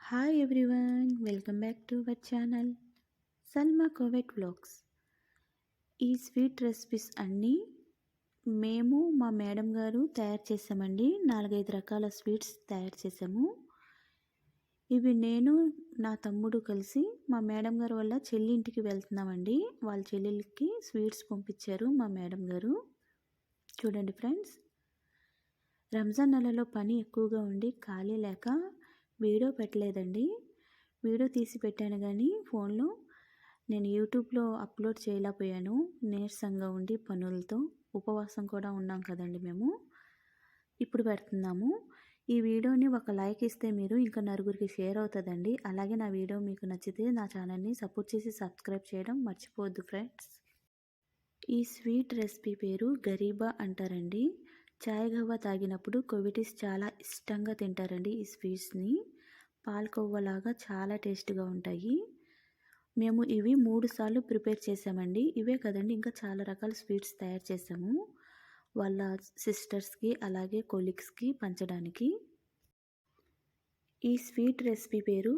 Hi everyone, welcome back to our channel Salma కోవెట్ vlogs. ఈ sweet recipes అన్నీ మేము మా మేడం గారు తయారు చేసామండి. 4-5 రకాల స్వీట్స్ తయారు చేసాము. ఇవి నేను నా తమ్ముడు కలిసి మా మేడం గారు వల్ల చెల్లి ఇంటికి వెళ్తున్నామండి. వాళ్ళ చెల్లెలకి స్వీట్స్ పంపించారు మా మేడం గారు. చూడండి ఫ్రెండ్స్, రంజాన్ నెలలో పని ఎక్కువగా ఉండి ఖాళీ లేక వీడియో పెట్టలేదండి. వీడియో తీసి పెట్టాను కానీ ఫోన్లో నేను యూట్యూబ్లో అప్లోడ్ చేయలేకపోయాను. నీరసంగా ఉండి పనులతో ఉపవాసం కూడా ఉన్నాం కదండి మేము. ఇప్పుడు పెడుతున్నాము. ఈ వీడియోని ఒక లైక్ ఇస్తే మీరు ఇంకా నలుగురికి షేర్ అవుతుందండి. అలాగే నా వీడియో మీకు నచ్చితే నా ఛానల్ని సపోర్ట్ చేసి సబ్స్క్రైబ్ చేయడం మర్చిపోవద్దు ఫ్రెండ్స్. ఈ స్వీట్ రెసిపీ పేరు గరీబా అంటారండి. చాయ్ గవ్వ తాగినప్పుడు కోవిటీస్ చాలా ఇష్టంగా తింటారండి. ఈ స్వీట్స్ని పాలకోవలాగా చాలా టేస్ట్గా ఉంటాయి. మేము ఇవి 3 సార్లు ప్రిపేర్ చేసామండి. ఇవే కదండి, ఇంకా చాలా రకాల స్వీట్స్ తయారు చేసాము వాళ్ళ సిస్టర్స్కి అలాగే కొలీగ్స్కి పంచడానికి. ఈ స్వీట్ రెసిపీ పేరు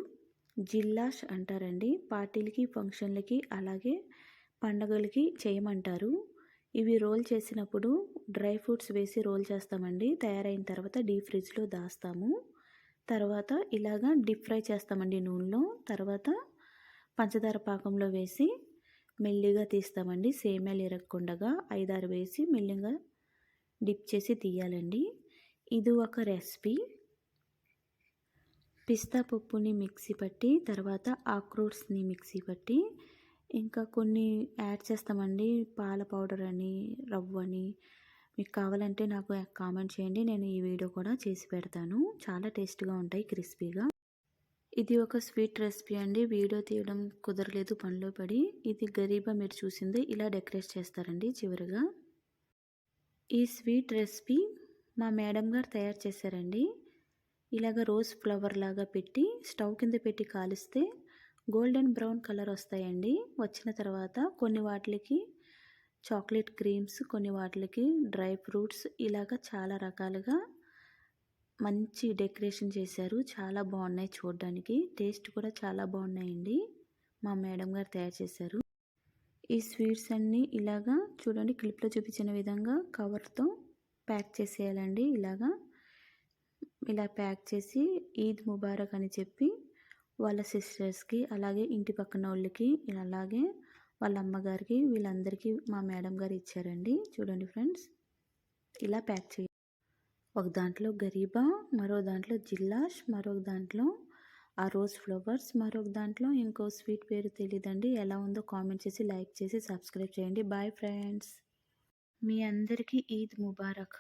జిల్లాష్ అంటారండి. పార్టీలకి ఫంక్షన్లకి అలాగే పండగలకి చేయమంటారు. ఇవి రోల్ చేసినప్పుడు డ్రై ఫ్రూట్స్ వేసి రోల్ చేస్తామండి. తయారైన తర్వాత డీప్ ఫ్రిడ్జ్లో దాస్తాము. తర్వాత ఇలాగా డీప్ ఫ్రై చేస్తామండి నూనెలో. తర్వాత పంచదార పాకంలో వేసి మెల్లిగా తీస్తామండి. సేమ్యాలు ఇరగకుండా 5-6 వేసి మెల్లిగా డిప్ చేసి తీయాలండి. ఇది ఒక రెసిపీ. పిస్తా పప్పుని మిక్సీ పట్టి తర్వాత ఆక్రోట్స్ని మిక్సీ పట్టి ఇంకా కొన్ని యాడ్ చేస్తామండి. పాల పౌడర్ అని, రవ్వని. మీకు కావాలంటే నాకు కామెంట్ చేయండి, నేను ఈ వీడియో కూడా చేసి పెడతాను. చాలా టేస్ట్గా ఉంటాయి, క్రిస్పీగా. ఇది ఒక స్వీట్ రెసిపీ అండి. వీడియో తీయడం కుదరలేదు పనిలో పడి. ఇది గరీబా మీరు చూసింది. ఇలా డెకరేట్ చేస్తారండి చివరిగా. ఈ స్వీట్ రెసిపీ మా మేడం గారు తయారు చేశారండి. ఇలాగ రోజ్ ఫ్లవర్ లాగా పెట్టి స్టవ్ కింద పెట్టి కాలిస్తే గోల్డెన్ బ్రౌన్ కలర్ వస్తాయండి. వచ్చిన తర్వాత కొన్ని వాటికి చాక్లెట్ క్రీమ్స్, కొన్ని వాటికి డ్రై ఫ్రూట్స్, ఇలాగ చాలా రకాలుగా మంచి డెకరేషన్ చేశారు. చాలా బాగున్నాయి చూడడానికి. టేస్ట్ కూడా చాలా బాగున్నాయండి. మా మేడం గారు తయారు చేశారు. ఈ స్వీట్స్ అన్నీ ఇలాగా చూడండి, క్లిప్లో చూపించిన విధంగా కవర్తో ప్యాక్ చేసేయాలండి. ఇలా ప్యాక్ చేసి ఈద్ ముబారక్ అని చెప్పి వాళ్ళ సిస్టర్స్కి అలాగే ఇంటి పక్కన వాళ్ళకి అలాగే వాళ్ళ అమ్మగారికి వీళ్ళందరికీ మా మేడం గారు ఇచ్చారండి. చూడండి ఫ్రెండ్స్, ఇలా ప్యాక్ చేయాలి. ఒక దాంట్లో గరీబా, మరో దాంట్లో జిల్లాష్, మరొక దాంట్లో ఆ రోజ్ ఫ్లవర్స్, మరొక దాంట్లో ఇంకో స్వీట్ పేరు తెలియదండి. ఎలా ఉందో కామెంట్ చేసి లైక్ చేసి సబ్స్క్రైబ్ చేయండి. Bye friends. మీ అందరికీ ఈద్ ముబారక్.